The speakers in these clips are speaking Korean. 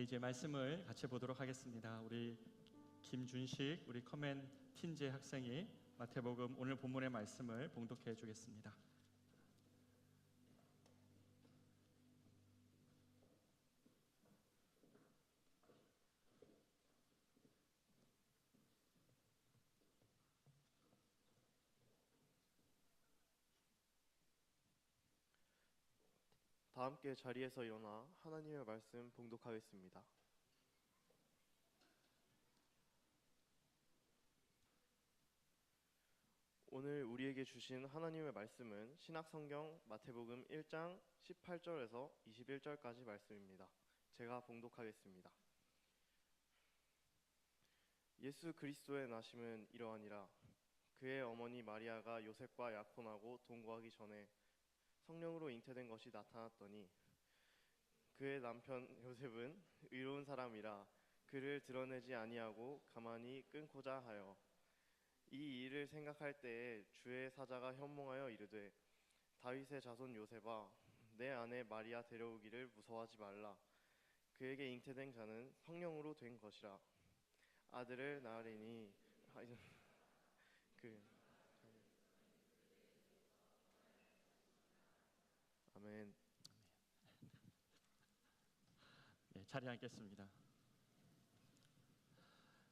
이제 말씀을 같이 보도록 하겠습니다. 우리 김준식, 우리 커맨 틴제 학생이 마태복음 오늘 본문의 말씀을 봉독해 주겠습니다. 다 함께 자리에서 일어나 하나님의 말씀 봉독하겠습니다. 오늘 우리에게 주신 하나님의 말씀은 신약성경 마태복음 1장 18절에서 21절까지 말씀입니다. 제가 봉독하겠습니다. 예수 그리스도의 나심은 이러하니라. 그의 어머니 마리아가 요셉과 약혼하고 동거하기 전에 성령으로 잉태된 것이 나타났더니 그의 남편 요셉은 의로운 사람이라 그를 드러내지 아니하고 가만히 끊고자 하여 이 일을 생각할 때에 주의 사자가 현몽하여 이르되 다윗의 자손 요셉아 내 아내 마리아 데려오기를 무서워하지 말라. 그에게 잉태된 자는 성령으로 된 것이라. 아들을 낳으리니 아멘. 자리에 앉겠습니다.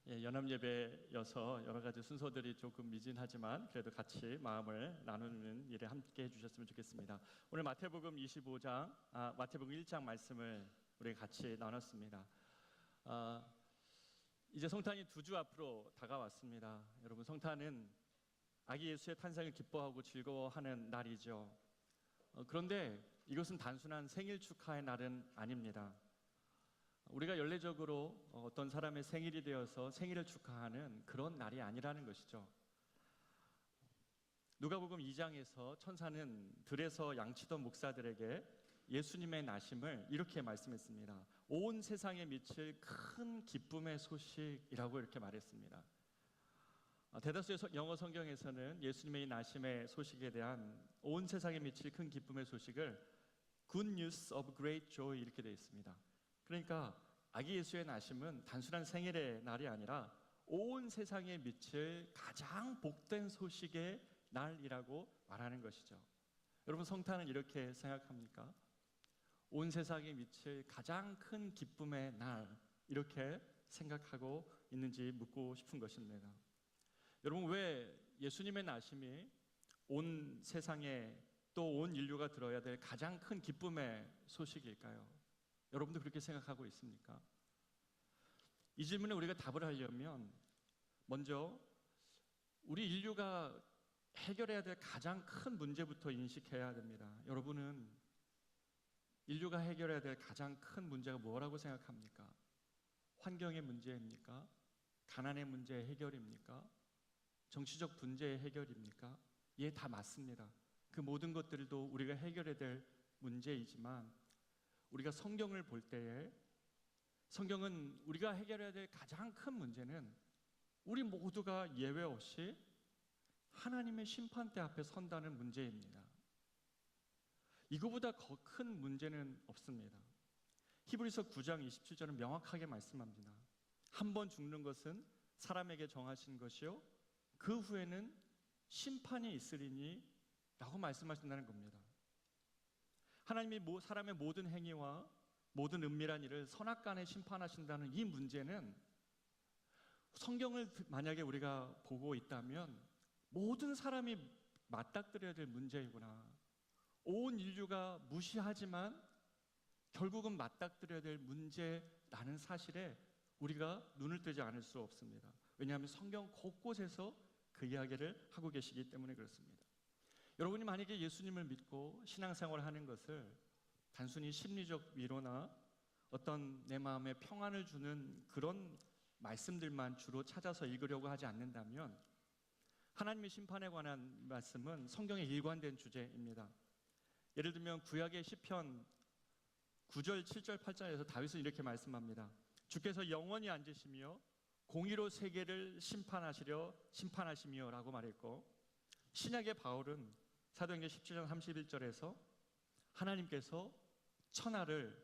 연합예배여서 여러 가지 순서들이 조금 미진하지만 그래도 같이 마음을 나누는 일에 함께 해주셨으면 좋겠습니다. 오늘 마태복음 1장 말씀을 우리 같이 나눴습니다. 이제 성탄이 2주 앞으로 다가왔습니다. 여러분, 성탄은 아기 예수의 탄생을 기뻐하고 즐거워하는 날이죠. 그런데 이것은 단순한 생일 축하의 날은 아닙니다. 우리가 연례적으로 어떤 사람의 생일이 되어서 생일을 축하하는 그런 날이 아니라는 것이죠. 누가복음 2장에서 천사는 들에서 양치던 목사들에게 예수님의 나심을 이렇게 말씀했습니다. 온 세상에 미칠 큰 기쁨의 소식이라고 이렇게 말했습니다. 대다수의 영어 성경에서는 예수님의 나심의 소식에 대한 온 세상에 미칠 큰 기쁨의 소식을 Good news of great joy 이렇게 되어 있습니다. 그러니까 아기 예수의 나심은 단순한 생일의 날이 아니라 온 세상에 미칠 가장 복된 소식의 날이라고 말하는 것이죠. 여러분, 성탄은 이렇게 생각합니까? 온 세상에 미칠 가장 큰 기쁨의 날, 이렇게 생각하고 있는지 묻고 싶은 것입니다. 여러분, 왜 예수님의 나심이 온 세상에 또 온 인류가 들어야 될 가장 큰 기쁨의 소식일까요? 여러분도 그렇게 생각하고 있습니까? 이 질문에 우리가 답을 하려면 먼저 우리 인류가 해결해야 될 가장 큰 문제부터 인식해야 됩니다. 여러분은 인류가 해결해야 될 가장 큰 문제가 뭐라고 생각합니까? 환경의 문제입니까? 가난의 문제의 해결입니까? 정치적 분쟁의 해결입니까? 예, 다 맞습니다. 그 모든 것들도 우리가 해결해야 될 문제이지만 우리가 성경을 볼 때에 성경은 우리가 해결해야 될 가장 큰 문제는 우리 모두가 예외 없이 하나님의 심판대 앞에 선다는 문제입니다. 이거보다 더 큰 문제는 없습니다. 히브리서 9장 27절은 명확하게 말씀합니다. 한 번 죽는 것은 사람에게 정하신 것이요 그 후에는 심판이 있으리니 라고 말씀하신다는 겁니다. 하나님이 사람의 모든 행위와 모든 은밀한 일을 선악간에 심판하신다는 이 문제는 성경을 만약에 우리가 보고 있다면 모든 사람이 맞닥뜨려야 될 문제이구나, 온 인류가 무시하지만 결국은 맞닥뜨려야 될 문제라는 사실에 우리가 눈을 뜨지 않을 수 없습니다. 왜냐하면 성경 곳곳에서 그 이야기를 하고 계시기 때문에 그렇습니다. 여러분이 만약에 예수님을 믿고 신앙생활을 하는 것을 단순히 심리적 위로나 어떤 내 마음에 평안을 주는 그런 말씀들만 주로 찾아서 읽으려고 하지 않는다면 하나님의 심판에 관한 말씀은 성경에 일관된 주제입니다. 예를 들면 구약의 시편 9절, 7절, 8절에서 다윗은 이렇게 말씀합니다. 주께서 영원히 앉으시며 공의로 세계를 심판하시며 라고 말했고, 신약의 바울은 사도행전 17장 31절에서 하나님께서 천하를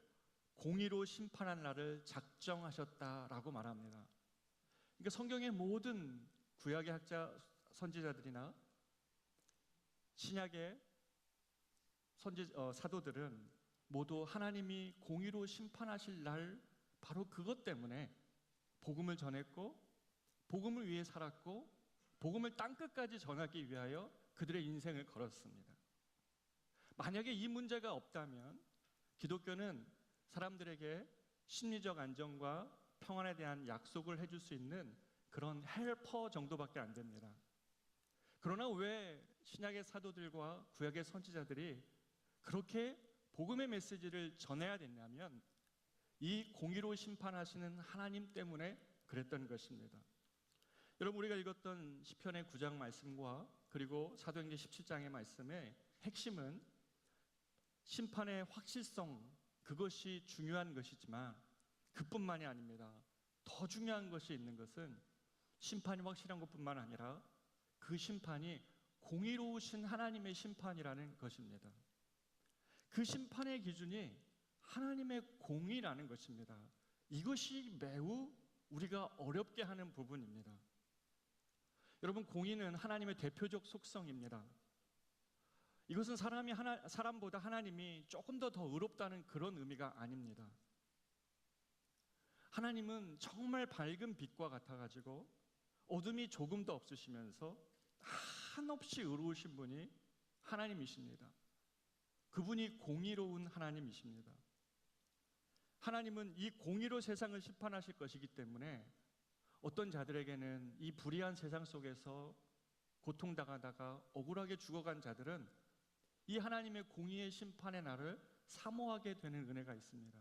공의로 심판한 날을 작정하셨다라고 말합니다. 그러니까 성경의 모든 구약의 학자 선지자들이나 신약의 사도들은 모두 하나님이 공의로 심판하실 날 바로 그것 때문에 복음을 전했고 복음을 위해 살았고 복음을 땅끝까지 전하기 위하여 그들의 인생을 걸었습니다. 만약에 이 문제가 없다면 기독교는 사람들에게 심리적 안정과 평안에 대한 약속을 해줄 수 있는 그런 헬퍼 정도밖에 안 됩니다. 그러나 왜 신약의 사도들과 구약의 선지자들이 그렇게 복음의 메시지를 전해야 됐냐면 이 공의로 심판하시는 하나님 때문에 그랬던 것입니다. 여러분, 우리가 읽었던 시편의 9장 말씀과 그리고 사도행전 17장의 말씀의 핵심은 심판의 확실성, 그것이 중요한 것이지만 그뿐만이 아닙니다. 더 중요한 것이 있는 것은 심판이 확실한 것뿐만 아니라 그 심판이 공의로우신 하나님의 심판이라는 것입니다. 그 심판의 기준이 하나님의 공의라는 것입니다. 이것이 매우 우리가 어렵게 하는 부분입니다. 여러분, 공의는 하나님의 대표적 속성입니다. 이것은 사람보다 하나님이 조금 더 의롭다는 그런 의미가 아닙니다. 하나님은 정말 밝은 빛과 같아가지고 어둠이 조금도 없으시면서 한없이 의로우신 분이 하나님이십니다. 그분이 공의로운 하나님이십니다. 하나님은 이 공의로 세상을 심판하실 것이기 때문에 어떤 자들에게는 이 불의한 세상 속에서 고통당하다가 억울하게 죽어간 자들은 이 하나님의 공의의 심판의 날을 사모하게 되는 은혜가 있습니다.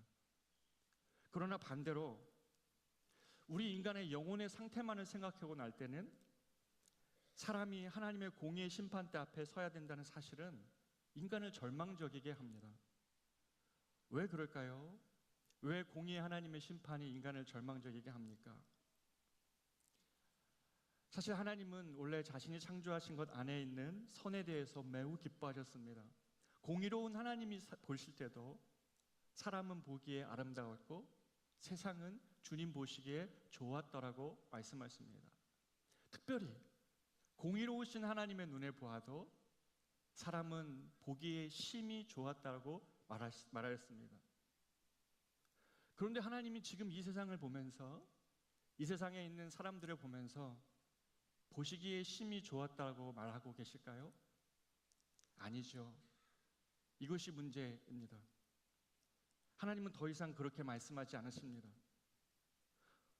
그러나 반대로 우리 인간의 영혼의 상태만을 생각하고 날 때는 사람이 하나님의 공의의 심판대 앞에 서야 된다는 사실은 인간을 절망적이게 합니다. 왜 그럴까요? 왜 공의의 하나님의 심판이 인간을 절망적이게 합니까? 사실 하나님은 원래 자신이 창조하신 것 안에 있는 선에 대해서 매우 기뻐하셨습니다. 공의로운 하나님이 보실 때도 사람은 보기에 아름다웠고 세상은 주님 보시기에 좋았더라고 말씀하십니다. 특별히 공의로우신 하나님의 눈에 보아도 사람은 보기에 심히 좋았다고 말하였습니다. 그런데 하나님이 지금 이 세상을 보면서 이 세상에 있는 사람들을 보면서 보시기에 심히 좋았다고 말하고 계실까요? 아니죠. 이것이 문제입니다. 하나님은 더 이상 그렇게 말씀하지 않으십니다.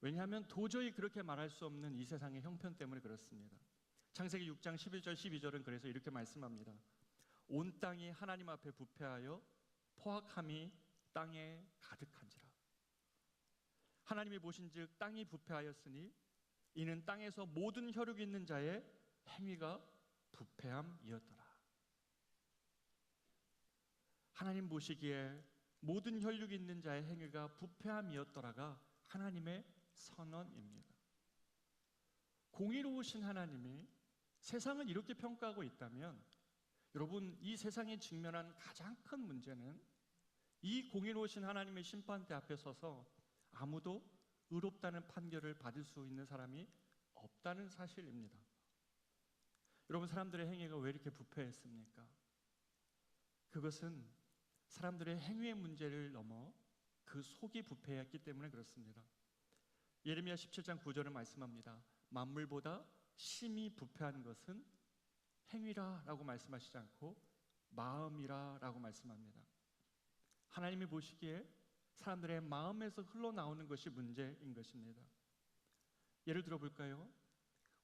왜냐하면 도저히 그렇게 말할 수 없는 이 세상의 형편 때문에 그렇습니다. 창세기 6장 11절 12절은 그래서 이렇게 말씀합니다. 온 땅이 하나님 앞에 부패하여 포악함이 땅에 가득한지라. 하나님이 보신즉 땅이 부패하였으니 이는 땅에서 모든 혈육이 있는 자의 행위가 부패함이었더라. 하나님 보시기에 모든 혈육이 있는 자의 행위가 부패함이었더라가 하나님의 선언입니다. 공의로우신 하나님이 세상을 이렇게 평가하고 있다면 여러분, 이 세상에 직면한 가장 큰 문제는 이 공의로우신 하나님의 심판대 앞에 서서 아무도 의롭다는 판결을 받을 수 있는 사람이 없다는 사실입니다. 여러분, 사람들의 행위가 왜 이렇게 부패했습니까? 그것은 사람들의 행위의 문제를 넘어 그 속이 부패했기 때문에 그렇습니다. 예레미야 17장 9절은 말씀합니다. 만물보다 심히 부패한 것은 행위라라고 말씀하시지 않고 마음이라라고 말씀합니다. 하나님이 보시기에 사람들의 마음에서 흘러나오는 것이 문제인 것입니다. 예를 들어 볼까요?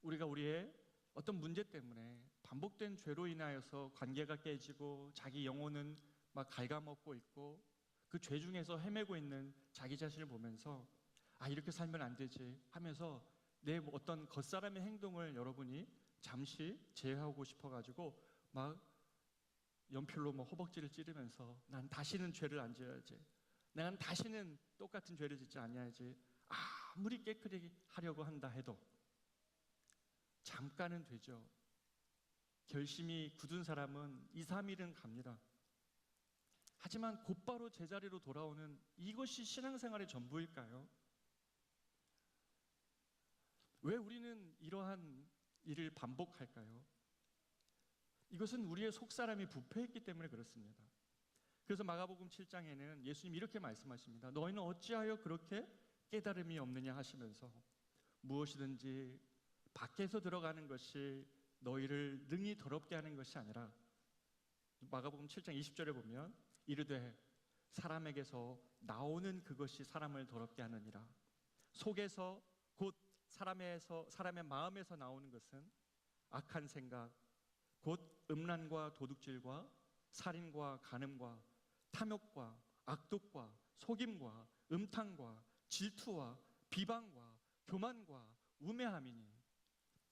우리가 우리의 어떤 문제 때문에 반복된 죄로 인하여서 관계가 깨지고 자기 영혼은 막 갉아먹고 있고 그 죄 중에서 헤매고 있는 자기 자신을 보면서 이렇게 살면 안 되지 하면서 내 어떤 겉사람의 행동을 여러분이 잠시 제어하고 싶어가지고 막 연필로 허벅지를 찌르면서 난 다시는 죄를 안 지어야지, 난 다시는 똑같은 죄를 짓지 않아야지, 아무리 깨끗이 하려고 한다 해도 잠깐은 되죠. 결심이 굳은 사람은 2, 3일은 갑니다. 하지만 곧바로 제자리로 돌아오는 이것이 신앙생활의 전부일까요? 왜 우리는 이러한 일을 반복할까요? 이것은 우리의 속사람이 부패했기 때문에 그렇습니다. 그래서 마가복음 7장에는 예수님 이렇게 말씀하십니다. 너희는 어찌하여 그렇게 깨달음이 없느냐 하시면서 무엇이든지 밖에서 들어가는 것이 너희를 능히 더럽게 하는 것이 아니라 마가복음 7장 20절에 보면 이르되 사람에게서 나오는 그것이 사람을 더럽게 하느니라. 속에서 곧 사람의 마음에서 나오는 것은 악한 생각, 곧 음란과 도둑질과 살인과 간음과 탐욕과 악독과 속임과 음탕과 질투와 비방과 교만과 우매함이니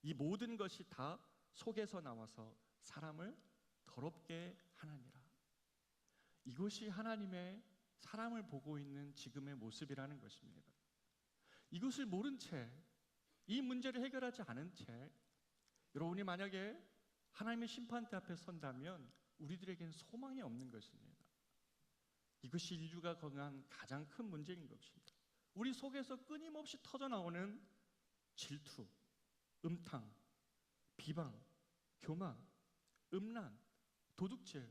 이 모든 것이 다 속에서 나와서 사람을 더럽게 하느니라. 이것이 하나님의 사람을 보고 있는 지금의 모습이라는 것입니다. 이것을 모른 채, 이 문제를 해결하지 않은 채 여러분이 만약에 하나님의 심판대 앞에 선다면 우리들에겐 소망이 없는 것입니다. 이것이 인류가 경험한 가장 큰 문제인 것입니다. 우리 속에서 끊임없이 터져나오는 질투, 음탕, 비방, 교만, 음란, 도둑질,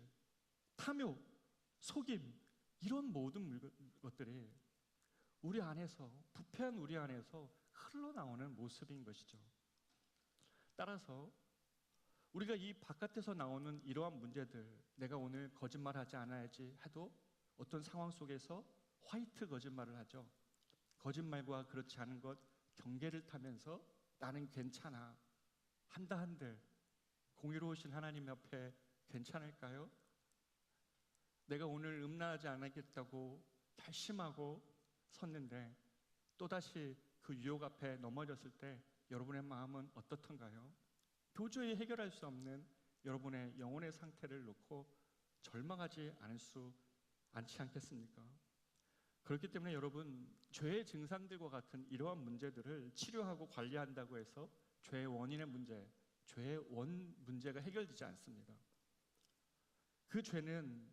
탐욕, 속임, 이런 모든 것들이 우리 안에서, 부패한 우리 안에서 흘러나오는 모습인 것이죠. 따라서 우리가 이 바깥에서 나오는 이러한 문제들, 내가 오늘 거짓말하지 않아야지 해도 어떤 상황 속에서 화이트 거짓말을 하죠. 거짓말과 그렇지 않은 것 경계를 타면서 나는 괜찮아 한다 한들 공의로우신 하나님 앞에 괜찮을까요? 내가 오늘 음란하지 않겠다고 결심하고 섰는데 또다시 그 유혹 앞에 넘어졌을 때 여러분의 마음은 어떻던가요? 도저히 해결할 수 없는 여러분의 영혼의 상태를 놓고 절망하지 않지 않겠습니까? 그렇기 때문에 여러분, 죄의 증상들과 같은 이러한 문제들을 치료하고 관리한다고 해서 죄의 원인의 문제, 죄의 원 문제가 해결되지 않습니다. 그 죄는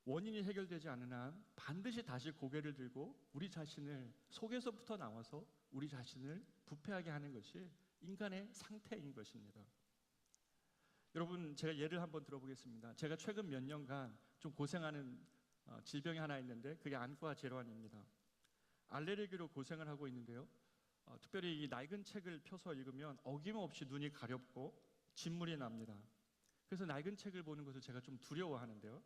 원인이 해결되지 않는 한 반드시 다시 고개를 들고 우리 자신을 속에서부터 나와서 우리 자신을 부패하게 하는 것이 인간의 상태인 것입니다. 여러분, 제가 예를 한번 들어보겠습니다. 제가 최근 몇 년간 좀 고생하는 질병이 하나 있는데 그게 안과 질환입니다. 알레르기로 고생을 하고 있는데요. 특별히 이 낡은 책을 펴서 읽으면 어김없이 눈이 가렵고 진물이 납니다. 그래서 낡은 책을 보는 것을 제가 좀 두려워하는데요.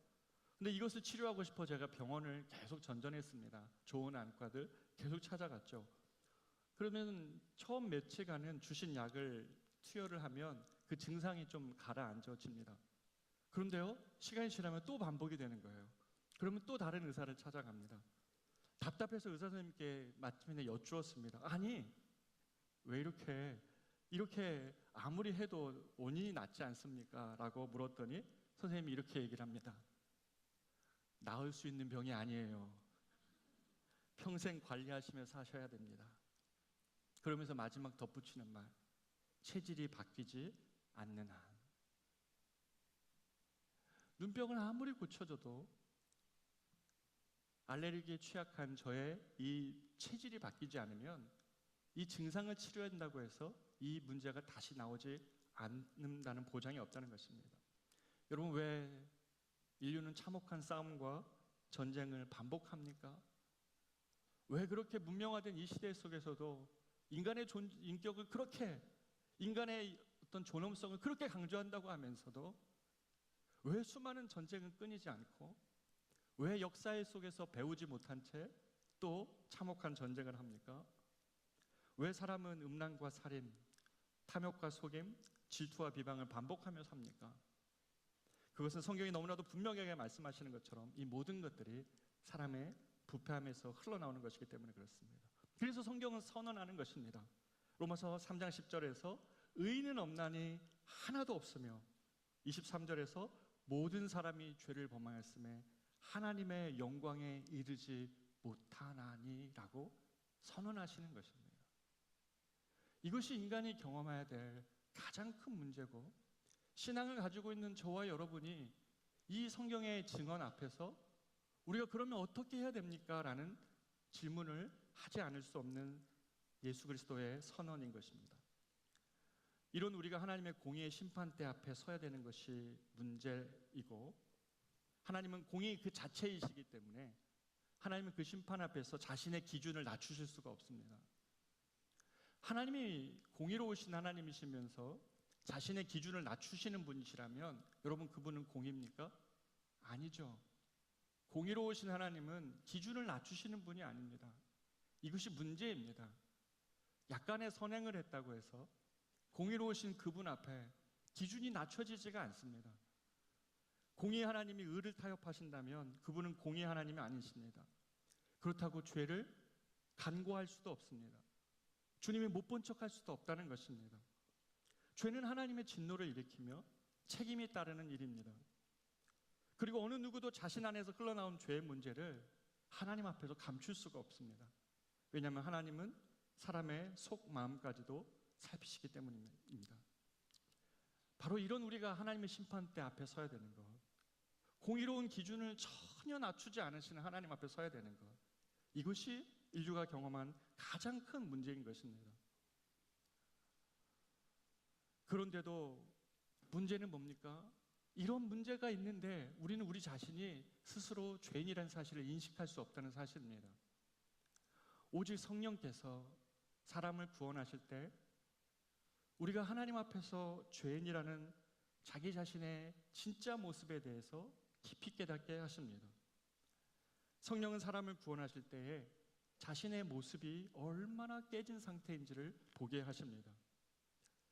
근데 이것을 치료하고 싶어 제가 병원을 계속 전전했습니다. 좋은 안과들 계속 찾아갔죠. 그러면 처음 며칠간은 주신 약을 투여를 하면 그 증상이 좀 가라앉아집니다. 그런데요, 시간이 지나면 또 반복이 되는 거예요. 그러면 또 다른 의사를 찾아갑니다. 답답해서 의사 선생님께 마침내 여쭈었습니다. 아니, 왜 이렇게 아무리 해도 원인이 낫지 않습니까? 라고 물었더니 선생님이 이렇게 얘기를 합니다. 나을 수 있는 병이 아니에요. 평생 관리하시면서 하셔야 됩니다. 그러면서 마지막 덧붙이는 말, 체질이 바뀌지 않는 한. 눈병을 아무리 고쳐줘도 알레르기에 취약한 저의 이 체질이 바뀌지 않으면 이 증상을 치료한다고 해서 이 문제가 다시 나오지 않는다는 보장이 없다는 것입니다. 여러분, 왜 인류는 참혹한 싸움과 전쟁을 반복합니까? 왜 그렇게 문명화된 이 시대 속에서도 인간의 인격을 그렇게, 인간의 어떤 존엄성을 그렇게 강조한다고 하면서도 왜 수많은 전쟁은 끊이지 않고 왜 역사 속에서 배우지 못한 채 또 참혹한 전쟁을 합니까? 왜 사람은 음란과 살인, 탐욕과 속임, 질투와 비방을 반복하며 삽니까? 그것은 성경이 너무나도 분명하게 말씀하시는 것처럼 이 모든 것들이 사람의 부패함에서 흘러나오는 것이기 때문에 그렇습니다. 그래서 성경은 선언하는 것입니다. 로마서 3장 10절에서 의인은 없나니 하나도 없으며 23절에서 모든 사람이 죄를 범하였음에 하나님의 영광에 이르지 못하나니라고 선언하시는 것입니다. 이것이 인간이 경험해야 될 가장 큰 문제고, 신앙을 가지고 있는 저와 여러분이 이 성경의 증언 앞에서 우리가 그러면 어떻게 해야 됩니까? 라는 질문을 하지 않을 수 없는 예수 그리스도의 선언인 것입니다. 이런 우리가 하나님의 공의의 심판대 앞에 서야 되는 것이 문제이고, 하나님은 공의 그 자체이시기 때문에 하나님은 그 심판 앞에서 자신의 기준을 낮추실 수가 없습니다. 하나님이 공의로우신 하나님이시면서 자신의 기준을 낮추시는 분이시라면 여러분, 그분은 공의입니까? 아니죠. 공의로우신 하나님은 기준을 낮추시는 분이 아닙니다. 이것이 문제입니다. 약간의 선행을 했다고 해서 공의로우신 그분 앞에 기준이 낮춰지지가 않습니다. 공의 하나님이 의를 타협하신다면 그분은 공의 하나님이 아니십니다. 그렇다고 죄를 간고할 수도 없습니다. 주님이 못 본 척할 수도 없다는 것입니다. 죄는 하나님의 진노를 일으키며 책임이 따르는 일입니다. 그리고 어느 누구도 자신 안에서 흘러나온 죄의 문제를 하나님 앞에서 감출 수가 없습니다. 왜냐하면 하나님은 사람의 속 마음까지도 살피시기 때문입니다. 바로 이런 우리가 하나님의 심판대 앞에 서야 되는 것, 공의로운 기준을 전혀 낮추지 않으시는 하나님 앞에 서야 되는 것, 이것이 인류가 경험한 가장 큰 문제인 것입니다. 그런데도 문제는 뭡니까? 이런 문제가 있는데 우리는 우리 자신이 스스로 죄인이라는 사실을 인식할 수 없다는 사실입니다. 오직 성령께서 사람을 구원하실 때 우리가 하나님 앞에서 죄인이라는 자기 자신의 진짜 모습에 대해서 깊이 깨닫게 하십니다. 성령은 사람을 구원하실 때에 자신의 모습이 얼마나 깨진 상태인지를 보게 하십니다.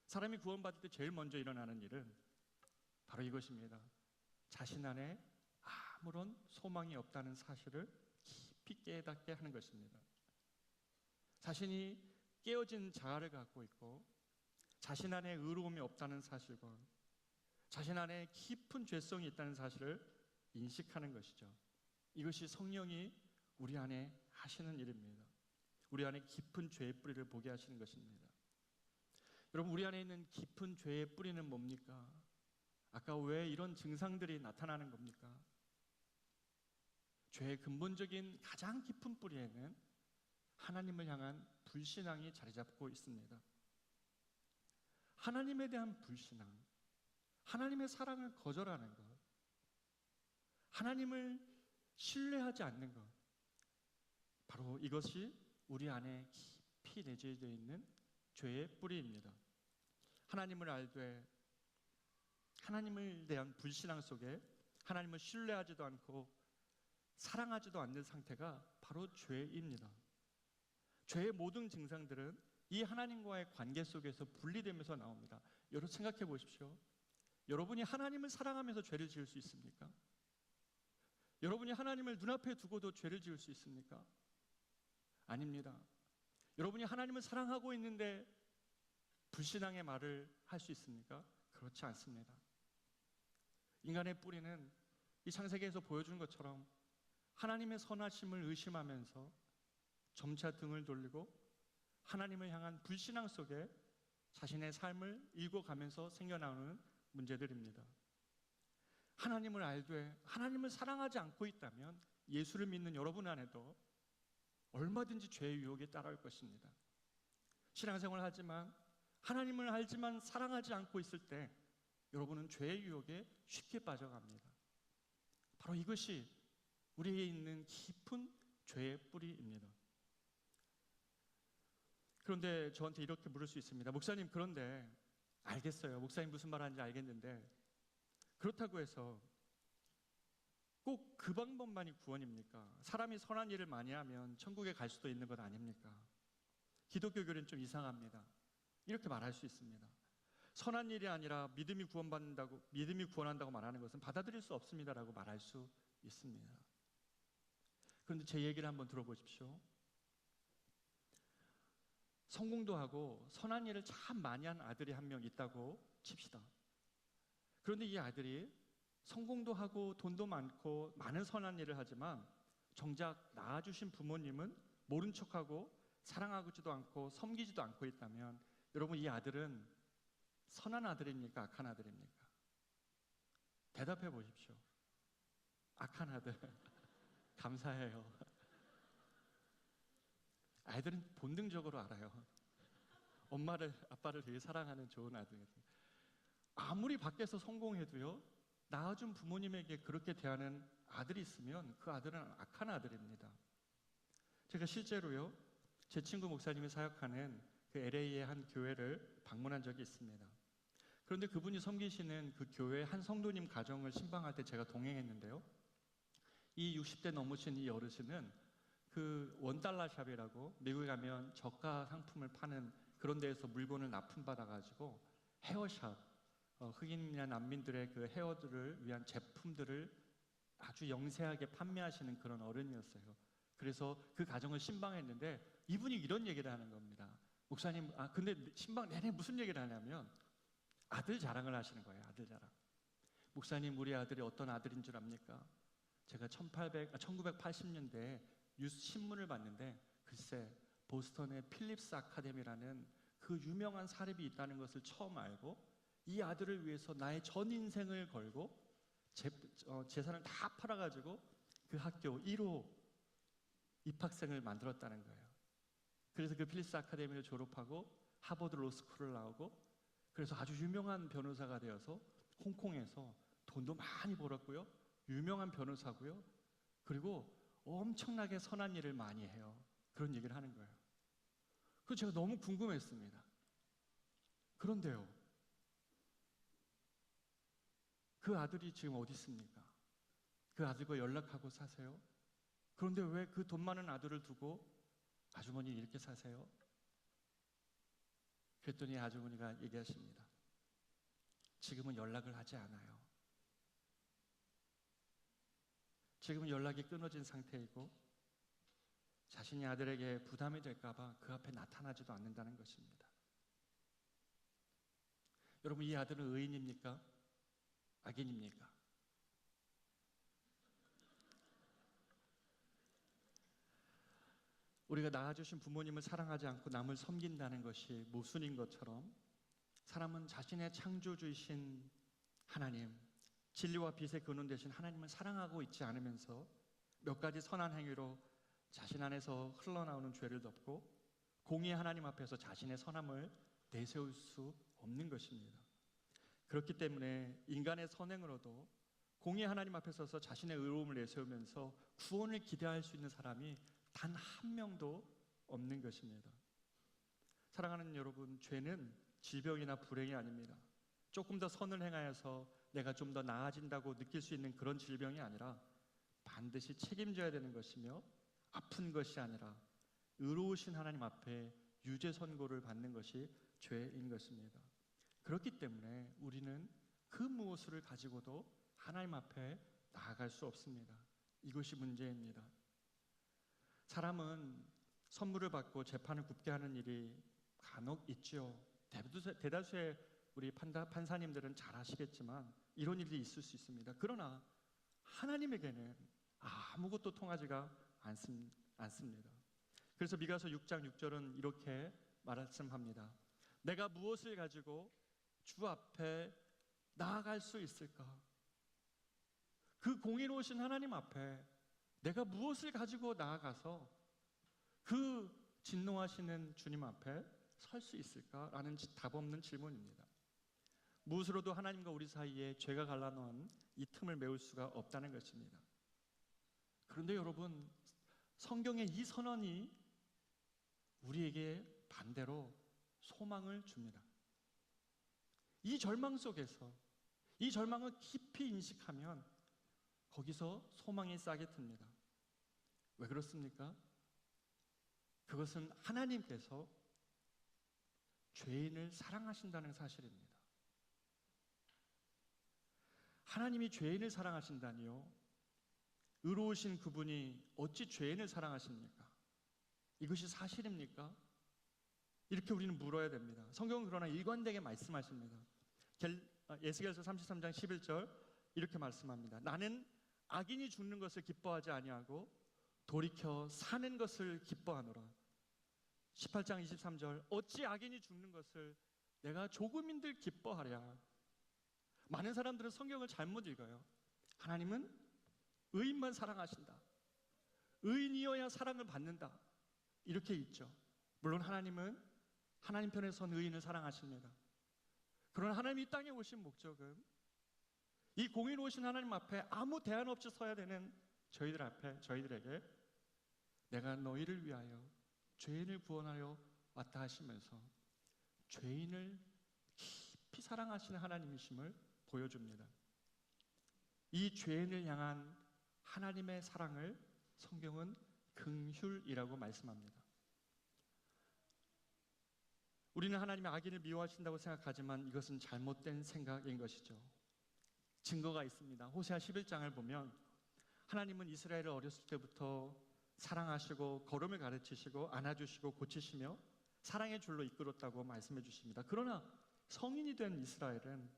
사람이 구원받을 때 제일 먼저 일어나는 일은 바로 이것입니다. 자신 안에 아무런 소망이 없다는 사실을 깊이 깨닫게 하는 것입니다. 자신이 깨어진 자아를 갖고 있고 자신 안에 의로움이 없다는 사실과 자신 안에 깊은 죄성이 있다는 사실을 인식하는 것이죠. 이것이 성령이 우리 안에 하시는 일입니다. 우리 안에 깊은 죄의 뿌리를 보게 하시는 것입니다. 여러분, 우리 안에 있는 깊은 죄의 뿌리는 뭡니까? 아까 왜 이런 증상들이 나타나는 겁니까? 죄의 근본적인 가장 깊은 뿌리에는 하나님을 향한 불신앙이 자리 잡고 있습니다. 하나님에 대한 불신앙, 하나님의 사랑을 거절하는 것, 하나님을 신뢰하지 않는 것, 바로 이것이 우리 안에 깊이 내재되어 있는 죄의 뿌리입니다. 하나님을 알되 하나님을 대한 불신앙 속에 하나님을 신뢰하지도 않고 사랑하지도 않는 상태가 바로 죄입니다. 죄의 모든 증상들은 이 하나님과의 관계 속에서 분리되면서 나옵니다. 여러분 생각해 보십시오. 여러분이 하나님을 사랑하면서 죄를 지을 수 있습니까? 여러분이 하나님을 눈앞에 두고도 죄를 지을 수 있습니까? 아닙니다. 여러분이 하나님을 사랑하고 있는데 불신앙의 말을 할 수 있습니까? 그렇지 않습니다. 인간의 뿌리는 이 창세기에서 보여준 것처럼 하나님의 선하심을 의심하면서 점차 등을 돌리고 하나님을 향한 불신앙 속에 자신의 삶을 읽어가면서 생겨나오는 문제들입니다. 하나님을 알되 하나님을 사랑하지 않고 있다면 예수를 믿는 여러분 안에도 얼마든지 죄의 유혹에 따라올 것입니다. 신앙생활을 하지만 하나님을 알지만 사랑하지 않고 있을 때 여러분은 죄의 유혹에 쉽게 빠져갑니다. 바로 이것이 우리에 있는 깊은 죄의 뿌리입니다. 그런데 저한테 이렇게 물을 수 있습니다. 목사님, 그런데 알겠어요. 목사님 무슨 말 하는지 알겠는데 그렇다고 해서 꼭 그 방법만이 구원입니까? 사람이 선한 일을 많이 하면 천국에 갈 수도 있는 것 아닙니까? 기독교 교리는 좀 이상합니다. 이렇게 말할 수 있습니다. 선한 일이 아니라 믿음이 구원한다고 말하는 것은 받아들일 수 없습니다라고 말할 수 있습니다. 그런데 제 얘기를 한번 들어보십시오. 성공도 하고 선한 일을 참 많이 한 아들이 한 명 있다고 칩시다. 그런데 이 아들이 성공도 하고 돈도 많고 많은 선한 일을 하지만 정작 낳아주신 부모님은 모른 척하고 사랑하지도 않고 섬기지도 않고 있다면 여러분, 이 아들은 선한 아들입니까? 악한 아들입니까? 대답해 보십시오. 악한 아들. 감사해요. 아이들은 본능적으로 알아요. 엄마를 아빠를 되게 사랑하는 좋은 아들. 아무리 밖에서 성공해도요, 낳아준 부모님에게 그렇게 대하는 아들이 있으면 그 아들은 악한 아들입니다. 제가 실제로요, 제 친구 목사님이 사역하는 그 LA의 한 교회를 방문한 적이 있습니다. 그런데 그분이 섬기시는 그 교회 한 성도님 가정을 신방할 때 제가 동행했는데요, 이 60대 넘으신 이 어르신은 그 원달러 샵이라고 미국에 가면 저가 상품을 파는 그런 데에서 물건을 납품받아가지고 헤어샵, 흑인이나 난민들의 그 헤어들을 위한 제품들을 아주 영세하게 판매하시는 그런 어른이었어요. 그래서 그 가정을 신방했는데 이분이 이런 얘기를 하는 겁니다. 목사님, 근데 신방 내내 무슨 얘기를 하냐면 아들 자랑을 하시는 거예요. 아들 자랑. 목사님, 우리 아들이 어떤 아들인 줄 압니까? 제가 1980년대에 뉴스 신문을 봤는데 글쎄 보스턴의 필립스 아카데미라는 그 유명한 사립이 있다는 것을 처음 알고 이 아들을 위해서 나의 전 인생을 걸고 재산을 다 팔아가지고 그 학교 1호 입학생을 만들었다는 거예요. 그래서 그 필립스 아카데미를 졸업하고 하버드 로스쿨을 나오고 그래서 아주 유명한 변호사가 되어서 홍콩에서 돈도 많이 벌었고요. 유명한 변호사고요. 그리고 엄청나게 선한 일을 많이 해요. 그런 얘기를 하는 거예요. 그래서 제가 너무 궁금했습니다. 그런데요, 그 아들이 지금 어디 있습니까? 그 아들과 연락하고 사세요? 그런데 왜 그 돈 많은 아들을 두고 아주머니 이렇게 사세요? 그랬더니 아주머니가 얘기하십니다. 지금은 연락을 하지 않아요. 지금은 연락이 끊어진 상태이고 자신이 아들에게 부담이 될까봐 그 앞에 나타나지도 않는다는 것입니다. 여러분, 이 아들은 의인입니까? 악인입니까? 우리가 낳아주신 부모님을 사랑하지 않고 남을 섬긴다는 것이 모순인 것처럼 사람은 자신의 창조주이신 하나님, 진리와 빛의 근원 되신 하나님을 사랑하고 있지 않으면서 몇 가지 선한 행위로 자신 안에서 흘러나오는 죄를 덮고 공의의 하나님 앞에서 자신의 선함을 내세울 수 없는 것입니다. 그렇기 때문에 인간의 선행으로도 공의의 하나님 앞에 서서 자신의 의로움을 내세우면서 구원을 기대할 수 있는 사람이 단 한 명도 없는 것입니다. 사랑하는 여러분, 죄는 질병이나 불행이 아닙니다. 조금 더 선을 행하여서 내가 좀 더 나아진다고 느낄 수 있는 그런 질병이 아니라 반드시 책임져야 되는 것이며 아픈 것이 아니라 의로우신 하나님 앞에 유죄 선고를 받는 것이 죄인 것입니다. 그렇기 때문에 우리는 그 무엇을 가지고도 하나님 앞에 나아갈 수 없습니다. 이것이 문제입니다. 사람은 선물을 받고 재판을 굽게 하는 일이 간혹 있죠. 대다수의 우리 판사님들은 잘 아시겠지만 이런 일이 있을 수 있습니다. 그러나 하나님에게는 아무것도 통하지가 않습니다. 그래서 미가서 6장 6절은 이렇게 말씀합니다. 내가 무엇을 가지고 주 앞에 나아갈 수 있을까? 그 공의로우신 하나님 앞에 내가 무엇을 가지고 나아가서 그 진노하시는 주님 앞에 설 수 있을까라는 답 없는 질문입니다. 무엇으로도 하나님과 우리 사이에 죄가 갈라놓은 이 틈을 메울 수가 없다는 것입니다. 그런데 여러분, 성경의 이 선언이 우리에게 반대로 소망을 줍니다. 이 절망 속에서 이 절망을 깊이 인식하면 거기서 소망이 싹이 틉니다. 왜 그렇습니까? 그것은 하나님께서 죄인을 사랑하신다는 사실입니다. 하나님이 죄인을 사랑하신다니요? 의로우신 그분이 어찌 죄인을 사랑하십니까? 이것이 사실입니까? 이렇게 우리는 물어야 됩니다. 성경은 그러나 일관되게 말씀하십니다. 에스겔서 33장 11절 이렇게 말씀합니다. 나는 악인이 죽는 것을 기뻐하지 아니하고 돌이켜 사는 것을 기뻐하노라. 18장 23절 어찌 악인이 죽는 것을 내가 조금인들 기뻐하랴. 많은 사람들은 성경을 잘못 읽어요. 하나님은 의인만 사랑하신다. 의인이어야 사랑을 받는다, 이렇게 있죠. 물론 하나님은 하나님 편에 선 의인을 사랑하십니다. 그러나 하나님이 이 땅에 오신 목적은 이 공의로우신 하나님 앞에 아무 대안 없이 서야 되는 저희들 앞에, 저희들에게 내가 너희를 위하여 죄인을 구원하여 왔다 하시면서 죄인을 깊이 사랑하시는 하나님이심을 보여줍니다. 이 죄인을 향한 하나님의 사랑을 성경은 긍휼이라고 말씀합니다. 우리는 하나님의 악인을 미워하신다고 생각하지만 이것은 잘못된 생각인 것이죠. 증거가 있습니다. 호세아 11장을 보면 하나님은 이스라엘을 어렸을 때부터 사랑하시고 걸음을 가르치시고 안아주시고 고치시며 사랑의 줄로 이끌었다고 말씀해 주십니다. 그러나 성인이 된 이스라엘은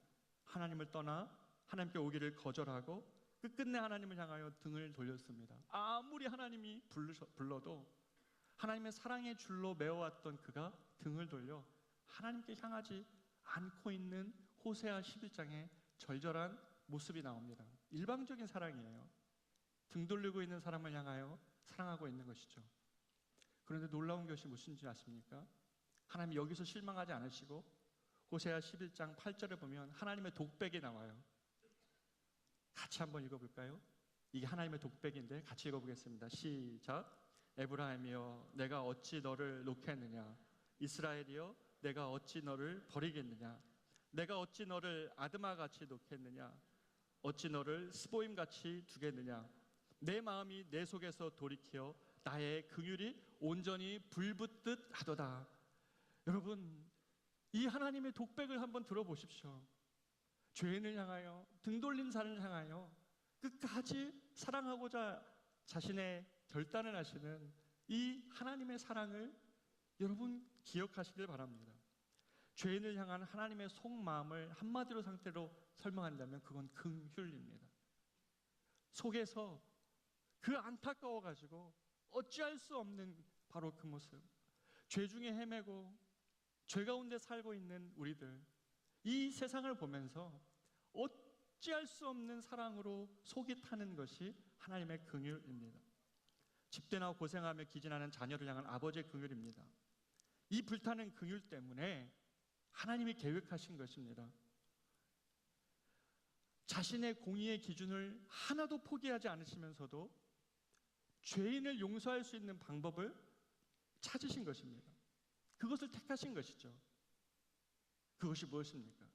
하나님을 떠나 하나님께 오기를 거절하고 끝끝내 하나님을 향하여 등을 돌렸습니다. 아무리 하나님이 불러도 하나님의 사랑의 줄로 메어왔던 그가 등을 돌려 하나님께 향하지 않고 있는 호세아 11장의 절절한 모습이 나옵니다. 일방적인 사랑이에요. 등 돌리고 있는 사람을 향하여 사랑하고 있는 것이죠. 그런데 놀라운 것이 무엇인지 아십니까? 하나님이 여기서 실망하지 않으시고 호세아 11장 8절에 보면 하나님의 독백이 나와요. 같이 한번 읽어볼까요? 이게 하나님의 독백인데 같이 읽어보겠습니다. 시작. 에브라임이여 내가 어찌 너를 놓겠느냐, 이스라엘이여 내가 어찌 너를 버리겠느냐, 내가 어찌 너를 아드마같이 놓겠느냐, 어찌 너를 스보임같이 두겠느냐, 내 마음이 내 속에서 돌이켜 나의 긍휼이 온전히 불붙듯 하도다. 여러분, 이 하나님의 독백을 한번 들어보십시오. 죄인을 향하여, 등 돌린 사람을 향하여 끝까지 사랑하고자 자신의 결단을 하시는 이 하나님의 사랑을 여러분 기억하시길 바랍니다. 죄인을 향한 하나님의 속마음을 한마디로 상태로 설명한다면 그건 긍휼입니다. 속에서 그 안타까워가지고 어찌할 수 없는 바로 그 모습, 죄 중에 헤매고 죄 가운데 살고 있는 우리들, 이 세상을 보면서 어찌할 수 없는 사랑으로 속이 타는 것이 하나님의 긍휼입니다. 집대나 고생하며 기진하는 자녀를 향한 아버지의 긍휼입니다. 이 불타는 긍휼 때문에 하나님이 계획하신 것입니다. 자신의 공의의 기준을 하나도 포기하지 않으시면서도 죄인을 용서할 수 있는 방법을 찾으신 것입니다. 그것을 택하신 것이죠. 그것이 무엇입니까?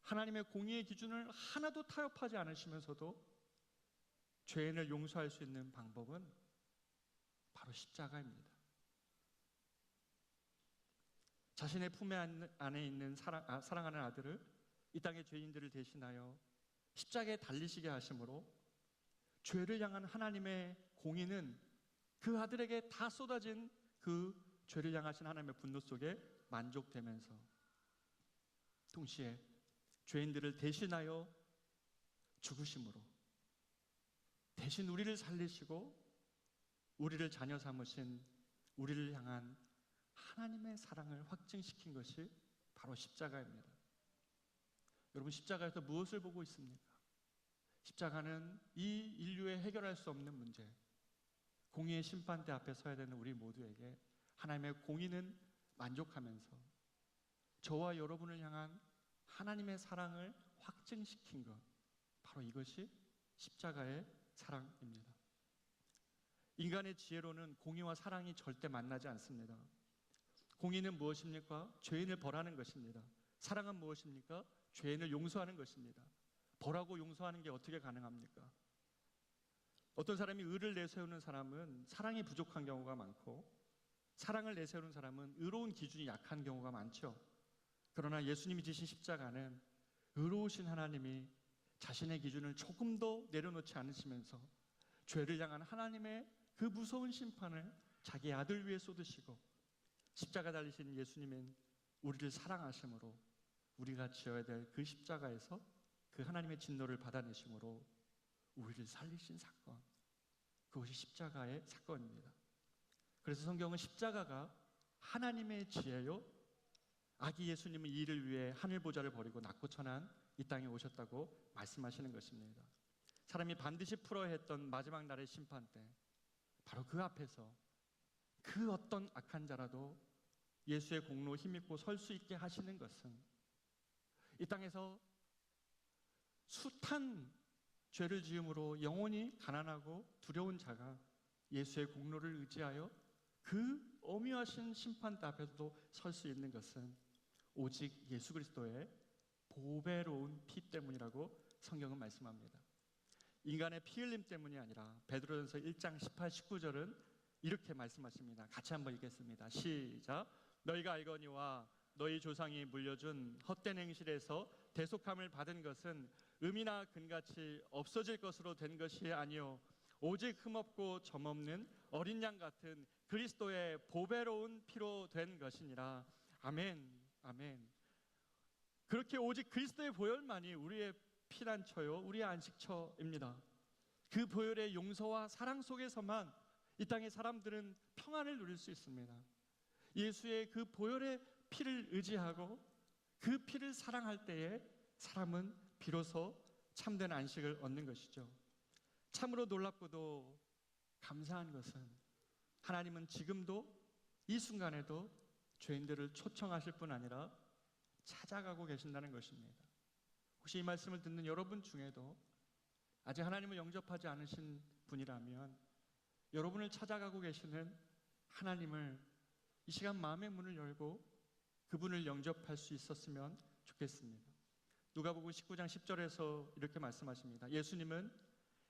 하나님의 공의의 기준을 하나도 타협하지 않으시면서도 죄인을 용서할 수 있는 방법은 바로 십자가입니다. 자신의 품에 안에 있는 사랑하는 아들을, 이 땅의 죄인들을 대신하여 십자가에 달리시게 하심으로 죄를 향한 하나님의 공의는 그 아들에게 다 쏟아진 그 죄를 향하신 하나님의 분노 속에 만족되면서 동시에 죄인들을 대신하여 죽으심으로 대신 우리를 살리시고 우리를 자녀 삼으신 우리를 향한 하나님의 사랑을 확증시킨 것이 바로 십자가입니다. 여러분, 십자가에서 무엇을 보고 있습니까? 십자가는 이 인류의 해결할 수 없는 문제, 공의의 심판대 앞에 서야 되는 우리 모두에게 하나님의 공의는 만족하면서 저와 여러분을 향한 하나님의 사랑을 확증시킨 것, 바로 이것이 십자가의 사랑입니다. 인간의 지혜로는 공의와 사랑이 절대 만나지 않습니다. 공의는 무엇입니까? 죄인을 벌하는 것입니다. 사랑은 무엇입니까? 죄인을 용서하는 것입니다. 벌하고 용서하는 게 어떻게 가능합니까? 어떤 사람이 의를 내세우는 사람은 사랑이 부족한 경우가 많고, 사랑을 내세우는 사람은 의로운 기준이 약한 경우가 많죠. 그러나 예수님이 지신 십자가는 의로우신 하나님이 자신의 기준을 조금 더 내려놓지 않으시면서 죄를 향한 하나님의 그 무서운 심판을 자기 아들 위에 쏟으시고, 십자가 달리신 예수님은 우리를 사랑하심으로 우리가 지어야 될 그 십자가에서 그 하나님의 진노를 받아내심으로 우리를 살리신 사건, 그것이 십자가의 사건입니다. 그래서 성경은 십자가가 하나님의 지혜요, 아기 예수님은 이 일을 위해 하늘 보좌를 버리고 낮고 천한 이 땅에 오셨다고 말씀하시는 것입니다. 사람이 반드시 풀어야 했던 마지막 날의 심판 때 바로 그 앞에서 그 어떤 악한 자라도 예수의 공로 힘입고 설 수 있게 하시는 것은 이 땅에서 숱한 죄를 지음으로 영원히 가난하고 두려운 자가 예수의 공로를 의지하여 그 엄유하신 심판대 앞에서도 설 수 있는 것은 오직 예수 그리스도의 보배로운 피 때문이라고 성경은 말씀합니다. 인간의 피 흘림 때문이 아니라 베드로전서 1장 18, 19절은 이렇게 말씀하십니다. 같이 한번 읽겠습니다. 시작. 너희가 알거니와 너희 조상이 물려준 헛된 행실에서 대속함을 받은 것은 음이나 금같이 없어질 것으로 된 것이 아니요 오직 흠없고 점없는 어린 양 같은 그리스도의 보배로운 피로 된 것이니라. 아멘. 아멘. 그렇게 오직 그리스도의 보혈만이 우리의 피난처요 우리의 안식처입니다. 그 보혈의 용서와 사랑 속에서만 이 땅의 사람들은 평안을 누릴 수 있습니다. 예수의 그 보혈의 피를 의지하고 그 피를 사랑할 때에 사람은 비로소 참된 안식을 얻는 것이죠. 참으로 놀랍고도 감사한 것은 하나님은 지금도 이 순간에도 죄인들을 초청하실 뿐 아니라 찾아가고 계신다는 것입니다. 혹시 이 말씀을 듣는 여러분 중에도 아직 하나님을 영접하지 않으신 분이라면 여러분을 찾아가고 계시는 하나님을 이 시간 마음의 문을 열고 그분을 영접할 수 있었으면 좋겠습니다. 누가복음 19장 10절에서 이렇게 말씀하십니다. 예수님은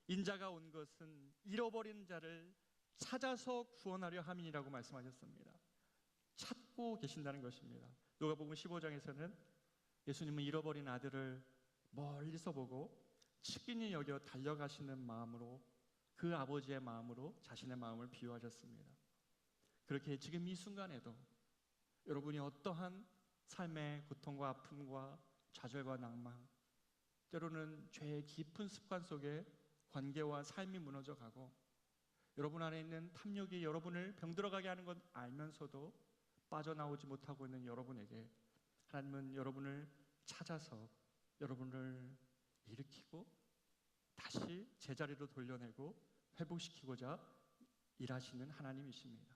인자가 온 것은 잃어버린 자를 찾아서 구원하려 함이라고 말씀하셨습니다. 찾고 계신다는 것입니다. 누가복음 15장에서는 예수님은 잃어버린 아들을 멀리서 보고 치킨이 여겨 달려가시는 마음으로 그 아버지의 마음으로 자신의 마음을 비유하셨습니다. 그렇게 지금 이 순간에도 여러분이 어떠한 삶의 고통과 아픔과 좌절과 낭망, 때로는 죄의 깊은 습관 속에 관계와 삶이 무너져 가고 여러분 안에 있는 탐욕이 여러분을 병들어가게 하는 것 알면서도 빠져나오지 못하고 있는 여러분에게 하나님은 여러분을 찾아서 여러분을 일으키고 다시 제자리로 돌려내고 회복시키고자 일하시는 하나님이십니다.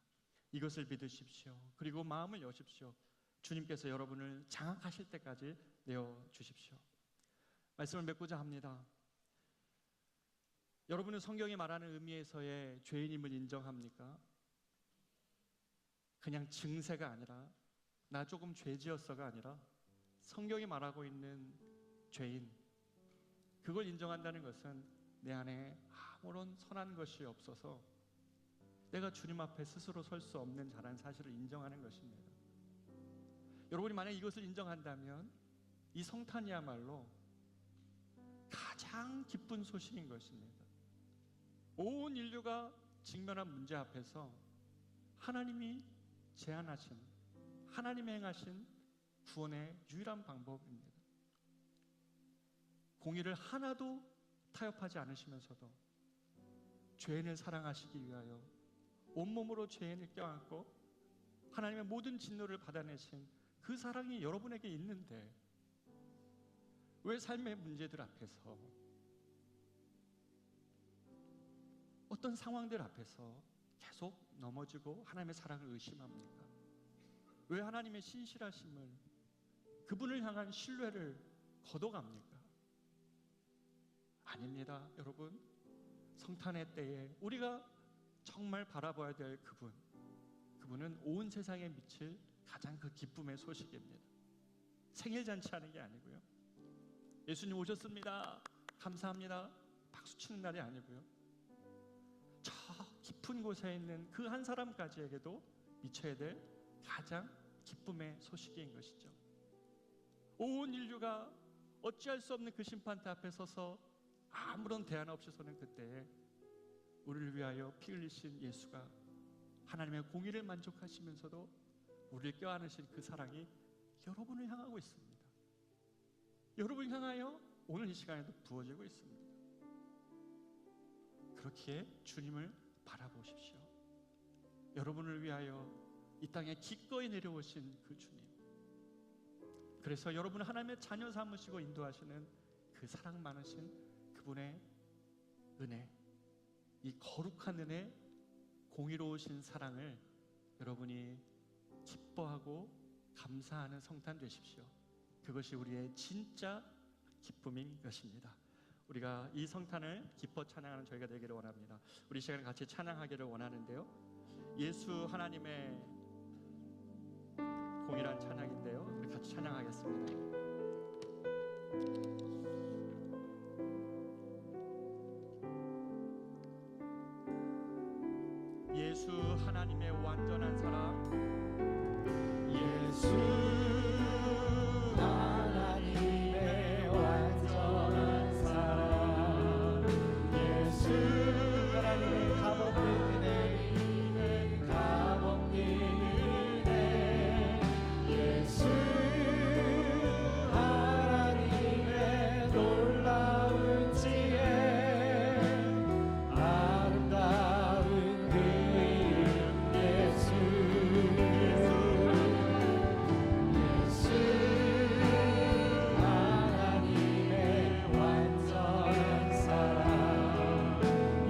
이것을 믿으십시오. 그리고 마음을 여십시오. 주님께서 여러분을 장악하실 때까지 내어주십시오. 말씀을 맺고자 합니다. 여러분은 성경이 말하는 의미에서의 죄인임을 인정합니까? 그냥 증세가 아니라 나 조금 죄 지었어가 아니라 성경이 말하고 있는 죄인, 그걸 인정한다는 것은 내 안에 아무런 선한 것이 없어서 내가 주님 앞에 스스로 설 수 없는 자라는 사실을 인정하는 것입니다. 여러분이 만약 이것을 인정한다면 이 성탄이야말로 가장 기쁜 소식인 것입니다. 온 인류가 직면한 문제 앞에서 하나님이 제안하신, 하나님이 행하신 구원의 유일한 방법입니다. 공의를 하나도 타협하지 않으시면서도 죄인을 사랑하시기 위하여 온몸으로 죄인을 껴안고 하나님의 모든 진노를 받아내신 그 사랑이 여러분에게 있는데 왜 삶의 문제들 앞에서, 어떤 상황들 앞에서 계속 넘어지고 하나님의 사랑을 의심합니까? 왜 하나님의 신실하심을, 그분을 향한 신뢰를 거둬갑니까? 아닙니다, 여러분. 성탄의 때에 우리가 정말 바라봐야 될 그분은 온 세상에 미칠 가장 그 기쁨의 소식입니다. 생일 잔치하는 게 아니고요, 예수님 오셨습니다, 감사합니다, 박수치는 날이 아니고요, 저 깊은 곳에 있는 그 한 사람까지에게도 미쳐야 될 가장 기쁨의 소식인 것이죠. 온 인류가 어찌할 수 없는 그 심판대 앞에 서서 아무런 대안 없이 서는 그때에 우리를 위하여 피 흘리신 예수가 하나님의 공의를 만족하시면서도 우리를 껴안으신 그 사랑이 여러분을 향하고 있습니다. 여러분을 향하여 오늘 이 시간에도 부어지고 있습니다. 그렇기에 주님을 바라보십시오. 여러분을 위하여 이 땅에 기꺼이 내려오신 그 주님, 그래서 여러분을 하나님의 자녀 삼으시고 인도하시는 그 사랑 많으신 그분의 은혜, 이 거룩한 은혜 공의로우신 사랑을 여러분이 기뻐하고 감사하는 성탄 되십시오. 그것이 우리의 진짜 기쁨인 것입니다. 우리가 이 성탄을 기뻐 찬양하는 저희가 되기를 원합니다. 우리 시간을 같이 찬양하기를 원하는데요, 예수 하나님의 동일한 찬양인데요, 우리 같이 찬양하겠습니다. 예수 하나님의 완전한 사랑, 예수 하나님의 완전한 사랑, 예수 하나님의 값없는 은혜, 값없는 은혜, 예수 하나님의 놀라운 지혜, 아름다운 그 이름 예수, 하나님의 완전한 사랑,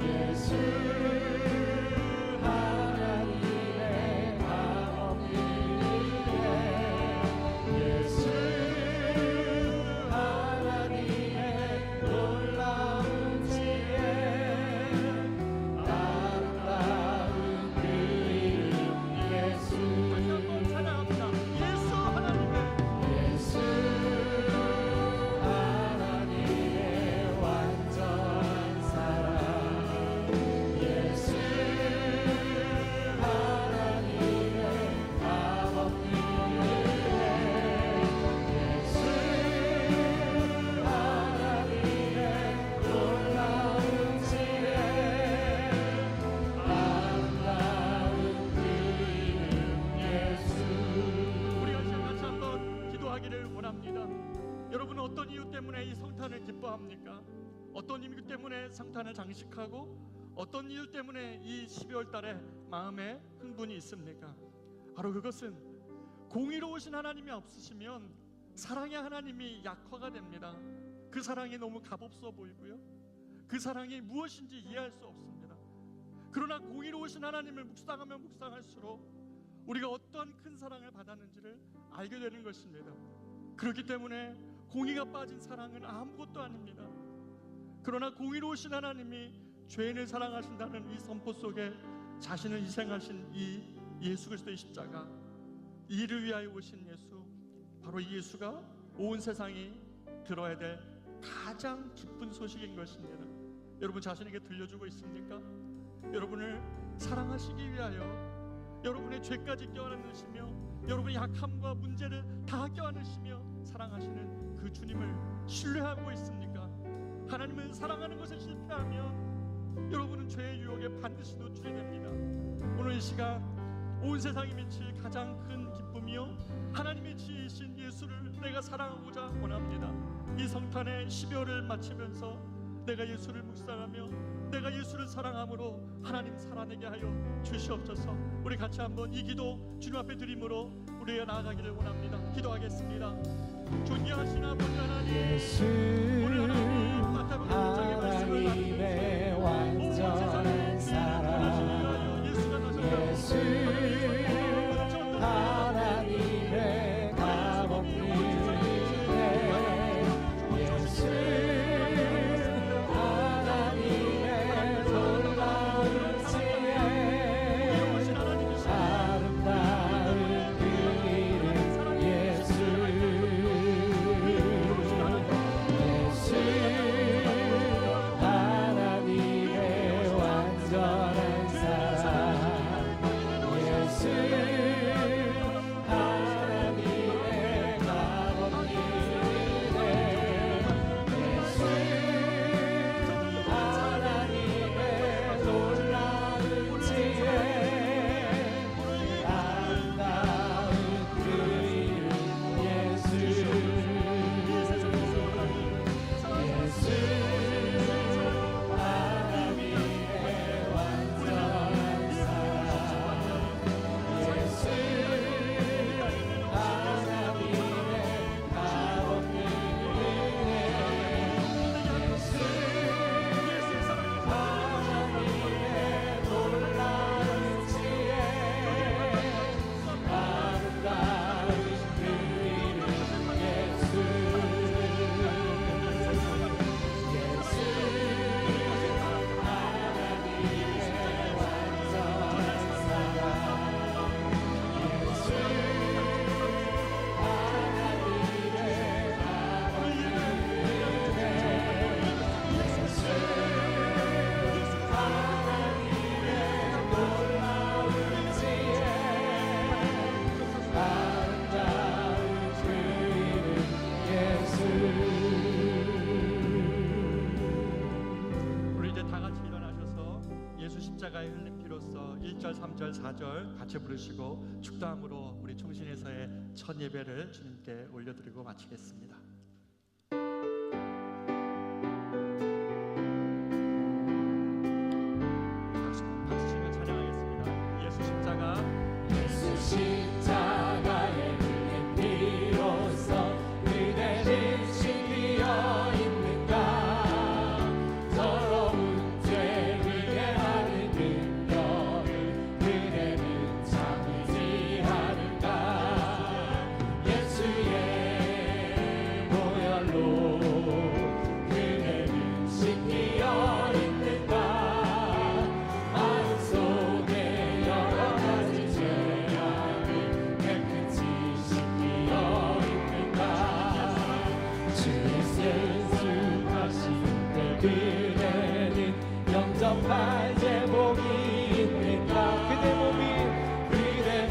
예수 하나님의 값없는 은혜, 예수 하나님의 놀라운 지혜, 아름다운 그 이름 예수. 다시 한번 찬양합니다. 예수 하나님의 예수 하나님의 완전한 사랑, 예수 하나님의 값없는 은혜, 예수 하나님의 놀라운 지혜, 아름다운 그 이름 예수. 우리가 지금 같이 한번 기도하기를 원합니다. 여러분은 어떤 이유 때문에 이 성탄을 기뻐합니까? 어떤 이유 때문에 성탄을 장식하고 어떤 이유 때문에 이 12월 달에 마음에 흥분이 있습니까? 바로 그것은 공의로우신 하나님이 없으시면 사랑의 하나님이 약화가 됩니다. 그 사랑이 너무 값없어 보이고요, 그 사랑이 무엇인지 이해할 수 없습니다. 그러나 공의로우신 하나님을 묵상하면 묵상할수록 우리가 어떠한 큰 사랑을 받았는지를 알게 되는 것입니다. 그렇기 때문에 공의가 빠진 사랑은 아무것도 아닙니다. 그러나 공의로우신 하나님이 죄인을 사랑하신다는 이 선포 속에 자신을 희생하신 이 예수 그리스도의 십자가, 이를 위하여 오신 예수, 바로 이 예수가 온 세상이 들어야 될 가장 기쁜 소식인 것입니다. 여러분 자신에게 들려주고 있습니까? 여러분을 사랑하시기 위하여 여러분의 죄까지 껴안으시며 여러분의 약함과 문제를 다 껴안으시며 사랑하시는 그 주님을 신뢰하고 있습니까? 하나님은 사랑하는 것에 실패하면 여러분은 죄의 유혹에 반드시 노출이 됩니다. 오늘 이 시간 온 세상이 미칠 가장 큰 기쁨이요, 하나님의 지혜이신 예수를 내가 사랑하고자 원합니다. 이 성탄의 12월을 마치면서 내가 예수를 묵상하며 내가 예수를 사랑함으로 하나님 살아내게 하여 주시옵소서. 우리 같이 한번 이 기도 주님 앞에 드림으로 우리가 나아가기를 원합니다. 기도하겠습니다. 존귀하신 아버지 하나님, 예수 오늘 하나님 마태복음 1장의 말씀을 하나님의 완전한 사랑, 예수 하나님의 값없는 은혜, 예수 하나님의 놀라운 지혜, 아름다운 그 이름 예수, 예수 하나님의 완전한 이어서 1절, 3절, 4절 같이 부르시고 축도함으로 우리 총신에서의 첫 예배를 주님께 올려드리고 마치겠습니다. 박수 치며 찬양하겠습니다. 예수 십자가 예수 십자가의 흘린 피로써 그대는 신비어 있는가 더러운 죄를 해하는 능력을 그대는 참으지 않은가 예수의 보혈로 그대는 신비어 있는가 마음속에 여러 가지 죄악을 깨끗이 씻기어 있는가 주의 순수하신데 그대는 영접할 제복이 있는가 그대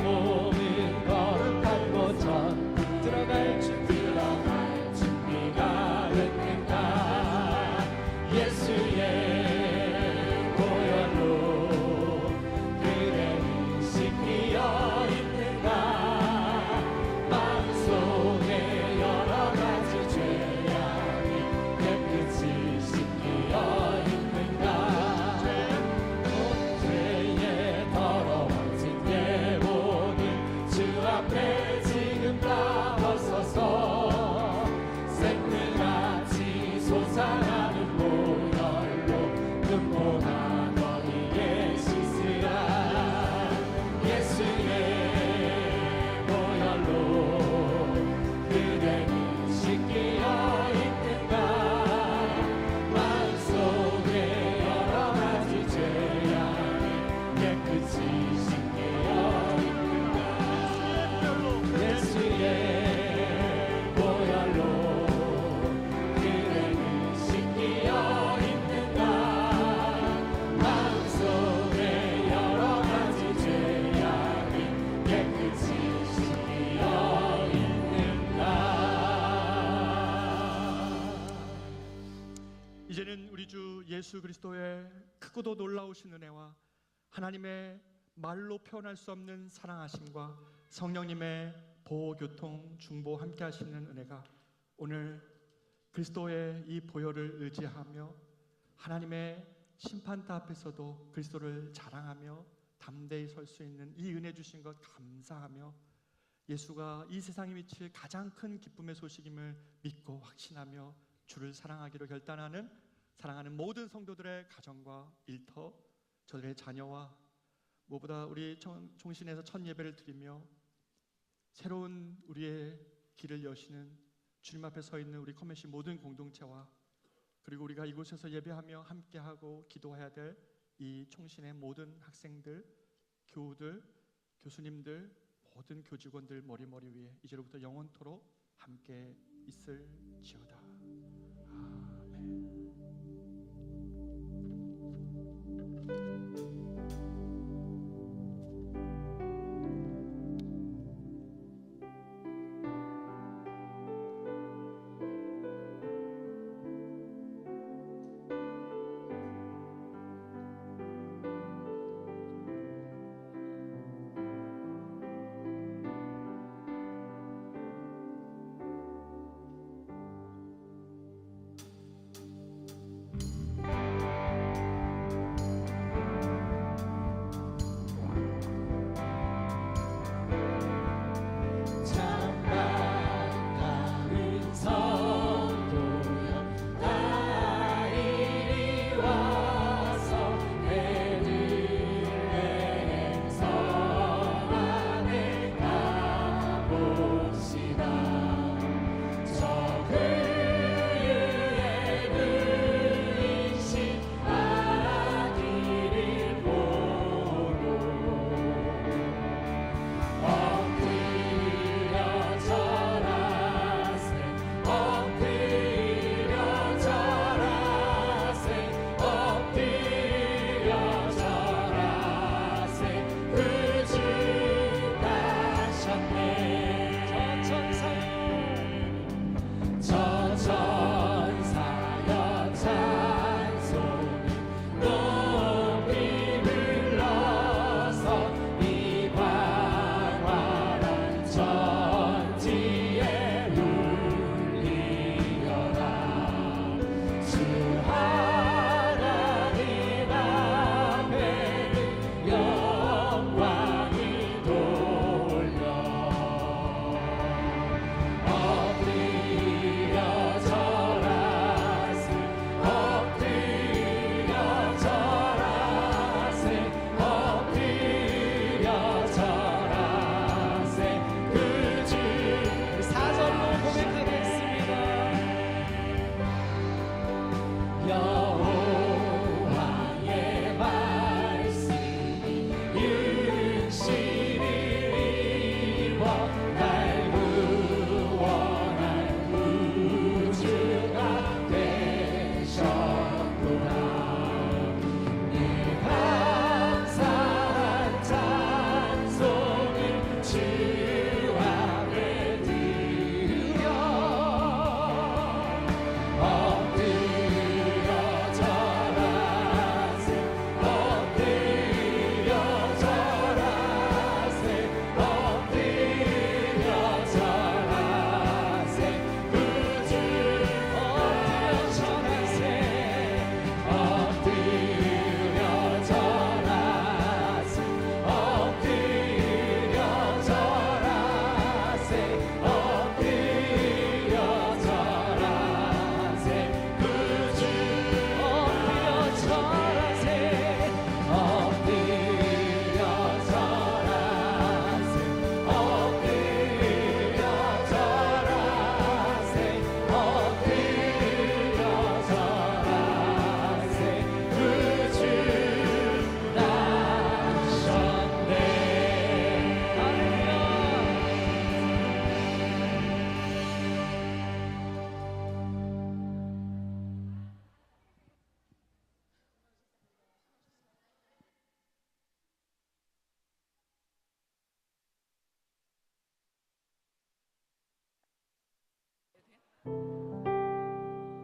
몸은 거룩한 곳전 들어갈 준비가 됐는가 예수의 보혈로 그대는 씻기어 있는가 마음속에 여러 가지 죄악이 깨끗이 씻기어 있는가 죄의 더러워진 예복을 주 앞에 지금 다 벗어서 생명같이 솟아나는 보혈로 눈보다 너희의 씻으라 예수의 보혈로 그대는 씻기어 있는가 마음속에 여러 가지 죄악이 깨끗이 씻기어 있는가 예수의 보혈로 그대는 씻기어 있는가 마음속에 여러 가지 죄악이 깨끗이 씻기어 있는가 이제는 우리 주 예수 그리스도의 크고도 놀라우신 은혜와 하나님의 말로 표현할 수 없는 사랑하심과 성령님의 보호, 교통, 중보 함께 하시는 은혜가 오늘 그리스도의 이 보혈을 의지하며 하나님의 심판대 앞에서도 그리스도를 자랑하며 담대히 설 수 있는 이 은혜 주신 것 감사하며 예수가 이 세상에 미칠 가장 큰 기쁨의 소식임을 믿고 확신하며 주를 사랑하기로 결단하는 사랑하는 모든 성도들의 가정과 일터, 저들의 자녀와 무엇보다 우리 총신에서 첫 예배를 드리며 새로운 우리의 길을 여시는 주님 앞에 서 있는 우리 커뮤니티 모든 공동체와 그리고 우리가 이곳에서 예배하며 함께하고 기도해야 될 이 총신의 모든 학생들, 교우들, 교수님들, 모든 교직원들 머리머리 위에 이제로부터 영원토록 함께 있을지어다. 아멘.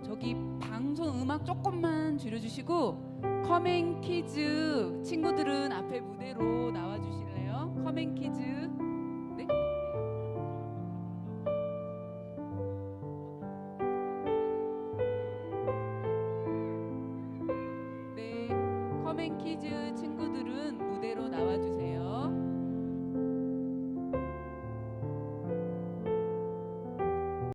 저기 방송 음악 조금만 줄여주시고 커맨키즈 친구들은 앞에 무대로 나와주실래요? 커맨키즈